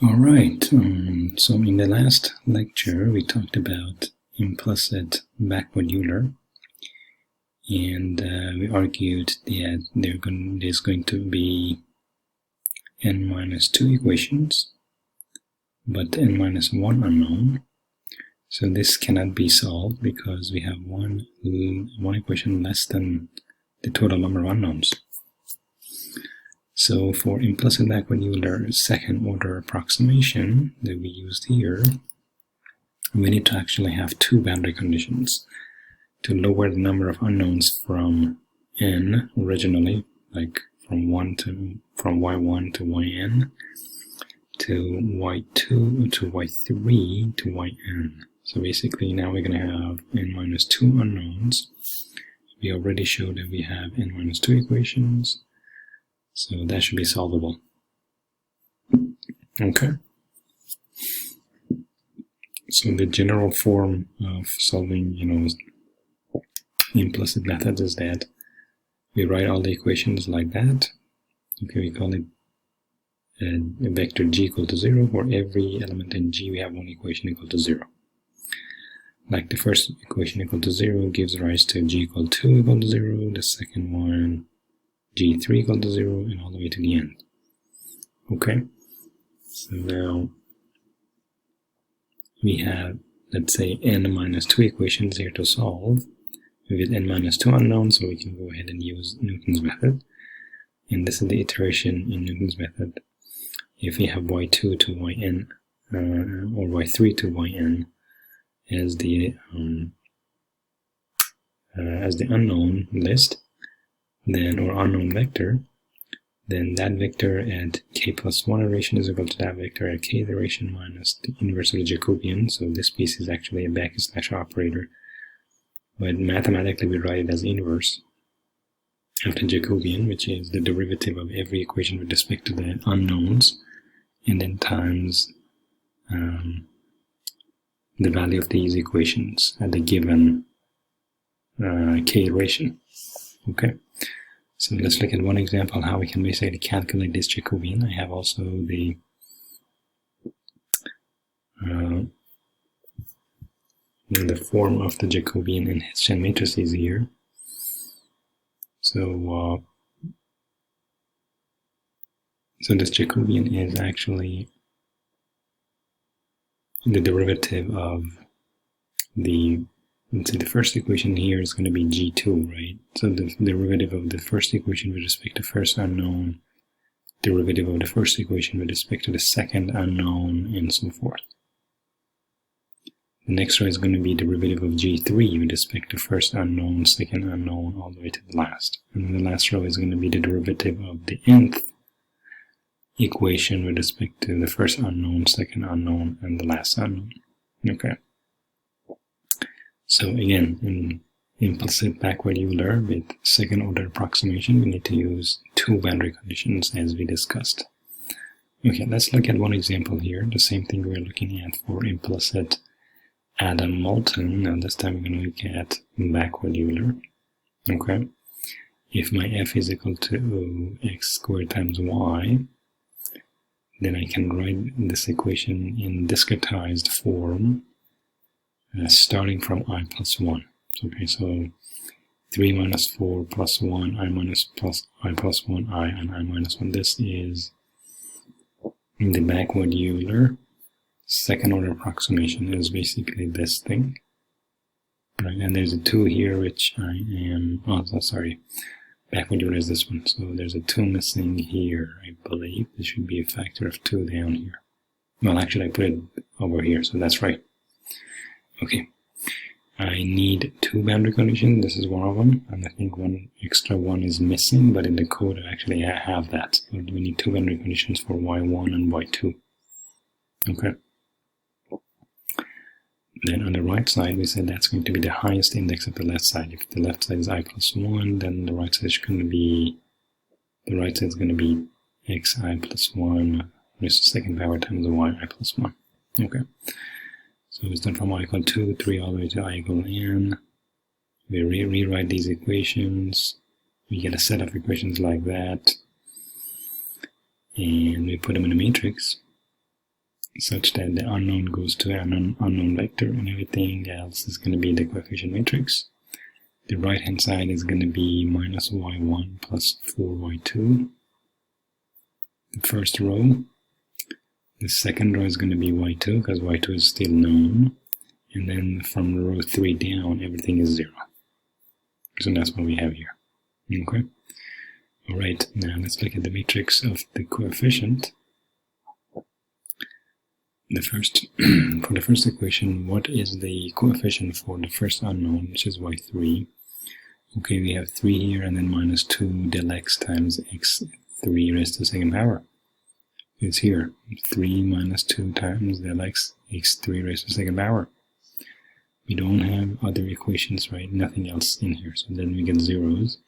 Alright, so in the last lecture we talked about implicit backward Euler, and we argued that there's going to be n-2 equations, but n-1 unknown. So this cannot be solved because we have one equation less than the total number of unknowns. So for implicit backward Euler second order approximation that we used here, we need to actually have two boundary conditions to lower the number of unknowns from n originally, like from y1 to yn, to y2 to y3 to yn. So basically now we're going to have n-2 unknowns. We already showed that we have n-2 equations, so that should be solvable. Okay. So the general form of solving, implicit methods is that we write all the equations like that. Okay, we call it a vector g equal to 0. For every element in G, we have one equation equal to 0. Like the first equation equal to 0 gives rise to g equal to 0, the second one g3 equal to 0, and all the way to the end. Okay, so now we have, let's say, n-2 equations here to solve with n-2 unknowns, so we can go ahead and use Newton's method. And this is the iteration in Newton's method. If we have y2 to yn, or y3 to yn as the unknown list, then, or unknown vector, then that vector at k+1 iteration is equal to that vector at k iteration minus the inverse of the Jacobian. So this piece is actually a backslash operator, but mathematically we write it as inverse of the Jacobian, which is the derivative of every equation with respect to the unknowns, and then times the value of these equations at the given k iteration. Okay. So let's look at one example how we can basically calculate this Jacobian. I have also the form of the Jacobian in Hessian matrices here. So this Jacobian is actually the derivative of the, let's say the first equation here is going to be g2, right? So the derivative of the first equation with respect to first unknown, derivative of the first equation with respect to the second unknown, and so forth. The next row is going to be derivative of g3 with respect to first unknown, second unknown, all the way to the last. And then the last row is going to be the derivative of the nth equation with respect to the first unknown, second unknown, and the last unknown. Okay. So again, in implicit backward Euler with second order approximation, we need to use two boundary conditions as we discussed. Okay, let's look at one example here, the same thing we're looking at for implicit Adam-Moulton. Now this time we're going to look at backward Euler. Okay, if my f is equal to x squared times y, then I can write this equation in discretized form, starting from I plus 1. Okay, so 3 minus 4 plus 1, I plus 1, I, and I minus 1. This is the backward Euler second order approximation. Is basically this thing. Right, and there's a 2 here, which I am, backward Euler is this one. So there's a 2 missing here, I believe. There should be a factor of 2 down here. Well, actually I put it over here, so that's right. Okay, I need two boundary conditions. This is one of them, and I think one extra one is missing, but in the code I actually have that. So we need two boundary conditions for y1 and y2. Okay. Then on the right side, we said that's going to be the highest index of the left side. If the left side is I plus 1, then the right side is going to be, xi plus 1 raised to the second power times yi plus 1. Okay. So we start from I equal 2, 3, all the way to I equal n. We rewrite these equations. We get a set of equations like that. And we put them in a matrix. such that the unknown goes to an unknown vector and everything else is going to be the coefficient matrix. The right hand side is going to be minus y1 plus 4y2. The first row. The second row is going to be y2 because y2 is still known. And then from row 3 down, everything is 0. So that's what we have here. Okay. Alright, now let's look at the matrix of the coefficient. For the first equation, what is the coefficient for the first unknown, which is y3? Okay, we have 3 here and then minus 2 del x times x3 raised to the second power. It's here, 3 minus 2 times del x x3 raised to the second power. We don't have other equations, right? Nothing else in here, so then we get zeros.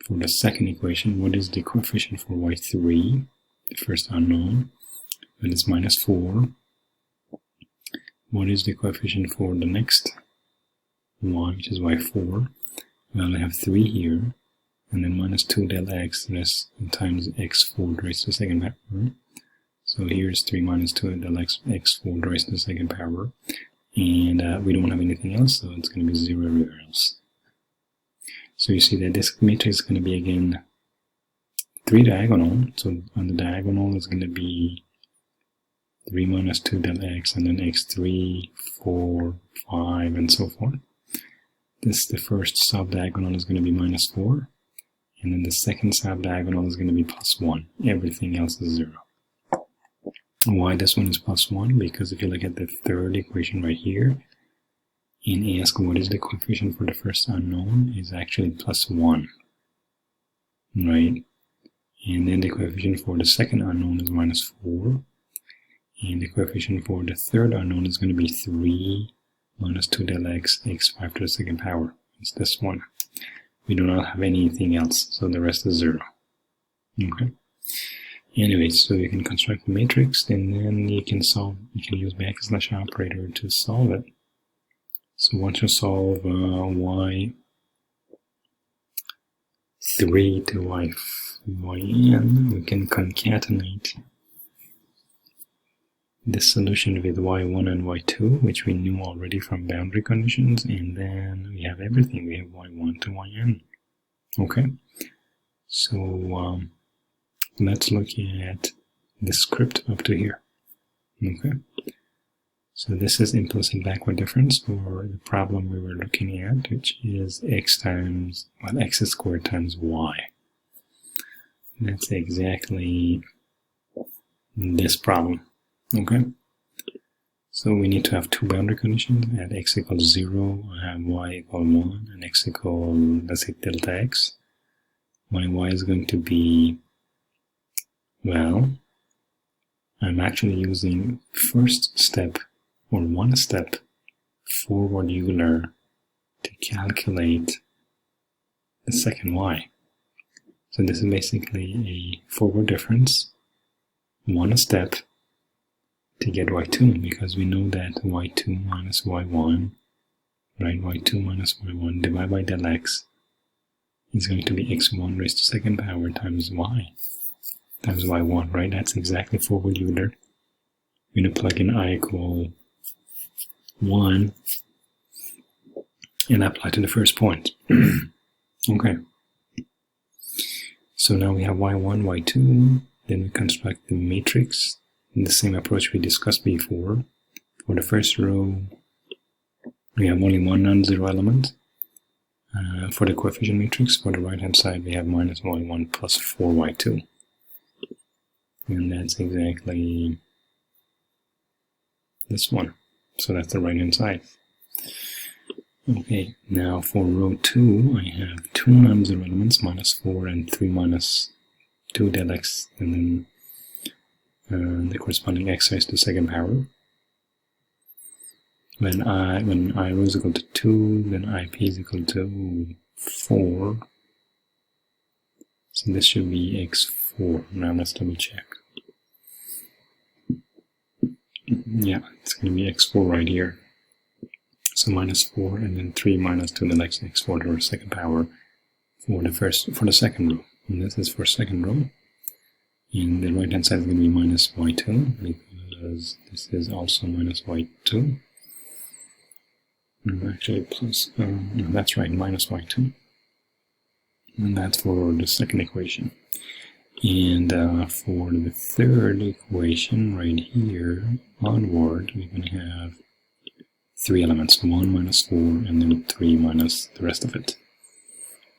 For the second equation, what is the coefficient for y3, the first unknown? Well, it's minus 4. What is the coefficient for the next one, which is y4? Well, I have 3 here, and then minus 2 del x times x4 raised to the second power. So here's 3 minus 2 del x x4 raised to the second power. And we don't have anything else, so it's going to be 0 everywhere else. So you see that this matrix is going to be, again, 3 diagonal. So on the diagonal is going to be 3 minus 2 del x, and then x3, 4, 5, and so forth. The first sub-diagonal is going to be minus 4. And then the second sub-diagonal is going to be plus 1. Everything else is 0. Why this one is plus 1? Because if you look at the third equation right here, and ask what is the coefficient for the first unknown, is actually plus 1. Right? And then the coefficient for the second unknown is minus 4. And the coefficient for the third unknown is going to be 3 minus 2 del x x5 to the second power. It's this one. We do not have anything else, so the rest is 0. Okay. Anyway, so you can construct the matrix, and then you can use backslash operator to solve it. So once you solve y3 to yn, we can concatenate this solution with y1 and y2, which we knew already from boundary conditions, and then we have everything. We have y1 to yn. Okay, so let's look at the script up to here. Okay, so this is implicit backward difference for the problem we were looking at, which is x squared times y. That's exactly this problem. Okay, so we need to have two boundary conditions. At x equals 0, I have y equal 1, and x equal, let's say, delta x. My y is going to be, well, I'm actually using first step, or one step, forward Euler to calculate the second y. So this is basically a forward difference, one step, to get y2, because we know that y2 minus y1, right, y2 minus y1 divided by del x is going to be x1 raised to second power times y, times y1, right? That's exactly forward Euler. We're going to plug in I equal 1 and apply to the first point. Okay. So now we have y1, y2, then we construct the matrix in the same approach we discussed before. For the first row, we have only one non-zero element. For the coefficient matrix, for the right-hand side, we have minus y1 plus 4y2. And that's exactly this one. So that's the right-hand side. Okay, now for row 2, I have two non-zero elements, minus 4 and 3 minus 2 del x, and then the corresponding x raised to the second power. When I rho is equal to 2, then IP is equal to 4. So this should be x4. Now let's double check. Yeah, it's going to be x4 right here. So minus 4 and then 3 minus 2 del x x4 to the second power for the second row. And this is for second row. And the right hand side is going to be minus y2, because this is also minus y2. Actually, plus, no, that's right, minus y2. And that's for the second equation. And for the third equation right here, onward, we're going to have 3 elements, 1 minus 4, and then 3 minus the rest of it,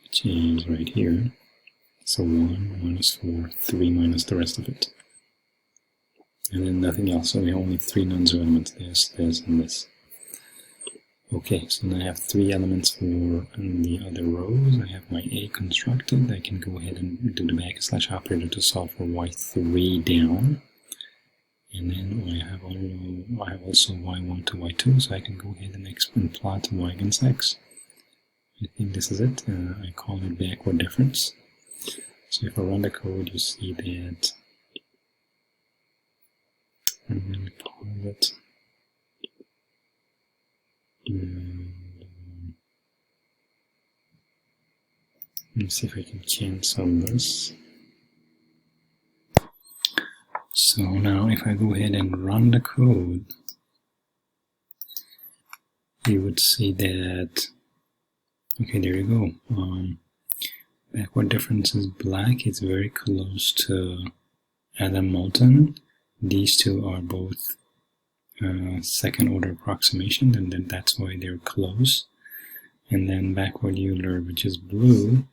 which is right here. So 1 minus 4, 3 minus the rest of it. And then nothing else, so we have only 3 non-zero elements, this, and this. Okay, so now I have 3 elements for the other rows. I have my A constructed. I can go ahead and do the backslash operator to solve for y3 down. And then I have also y1 to y2, so I can go ahead and plot y against x. I think this is it. I call it backward difference. So if I run the code, you see that I'm going to call it. Let's see if I can cancel this. So now if I go ahead and run the code, you would see that, okay, there you go. Backward difference is black. It's very close to Adam Moulton. These two are both second order approximation, and then that's why they're close. And then backward Euler, which is blue,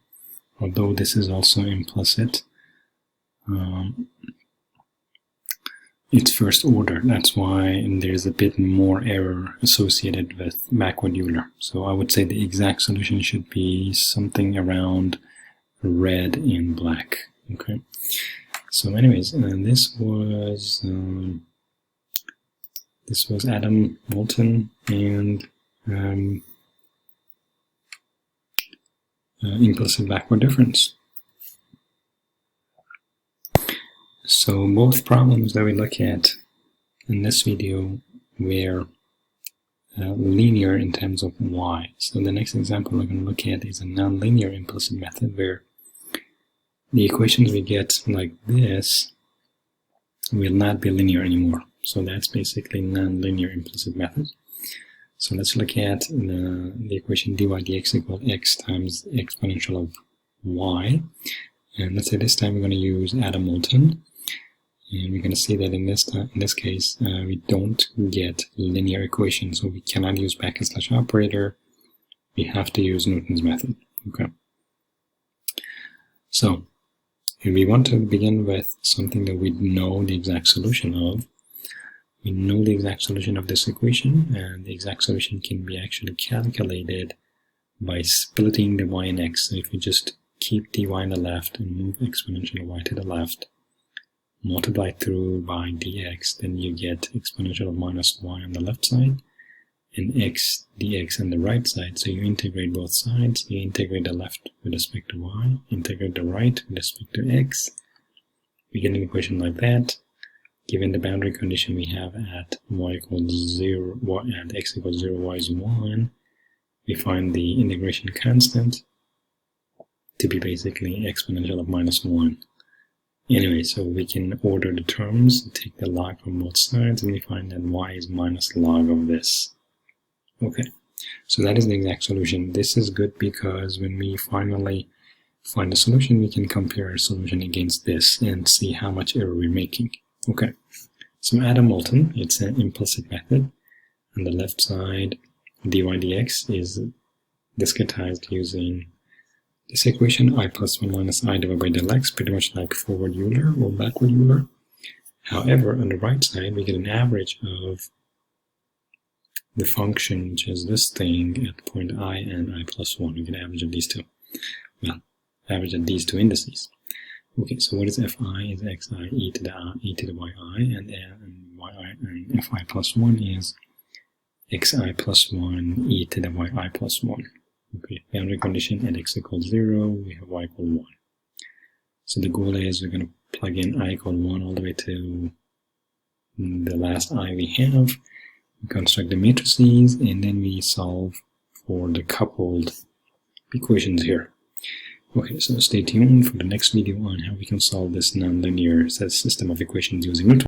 although this is also implicit, it's first order. That's why there's a bit more error associated with backward Euler. So I would say the exact solution should be something around red and black. Okay. So anyways, this was Adam Moulton and implicit backward difference. So both problems that we look at in this video were linear in terms of y. So the next example we're going to look at is a nonlinear implicit method where the equations we get like this will not be linear anymore. So that's basically nonlinear implicit method. So let's look at the equation dy dx equals x times exponential of y. And let's say this time we're going to use Adam Moulton. And we're going to see that in this case, we don't get linear equations, so we cannot use backslash operator. We have to use Newton's method. Okay. So if we want to begin with something that we know the exact solution of, we know the exact solution of this equation, and the exact solution can be actually calculated by splitting the y and x. So if you just keep dy on the left and move exponential y to the left, multiply through by dx, then you get exponential of minus y on the left side and x dx on the right side. So you integrate both sides. You integrate the left with respect to y, integrate the right with respect to x. We get an equation like that. Given the boundary condition we have at y equals 0, and x equals 0, y is 1, we find the integration constant to be basically exponential of minus 1. Anyway, so we can order the terms, take the log from both sides, and we find that y is minus log of this. Okay, so that is the exact solution. This is good because when we finally find a solution, we can compare our solution against this and see how much error we're making. Okay, so Adam Moulton, it's an implicit method. On the left side, dy dx is discretized using this equation, I plus 1 minus I divided by del x, pretty much like forward Euler or backward Euler. However, on the right side, we get an average of the function, which is this thing at point I and I plus 1. We get an average of these two. Well, average of these two indices. Okay, so what is fi? Is xi e to the yi, and fi plus 1 is xi plus 1 e to the yi plus 1. Okay, boundary condition at x equals 0, we have y equals 1. So the goal is we're going to plug in I equals 1 all the way to the last I we have. We construct the matrices, and then we solve for the coupled equations here. Okay, so stay tuned for the next video on how we can solve this nonlinear system of equations using Newton.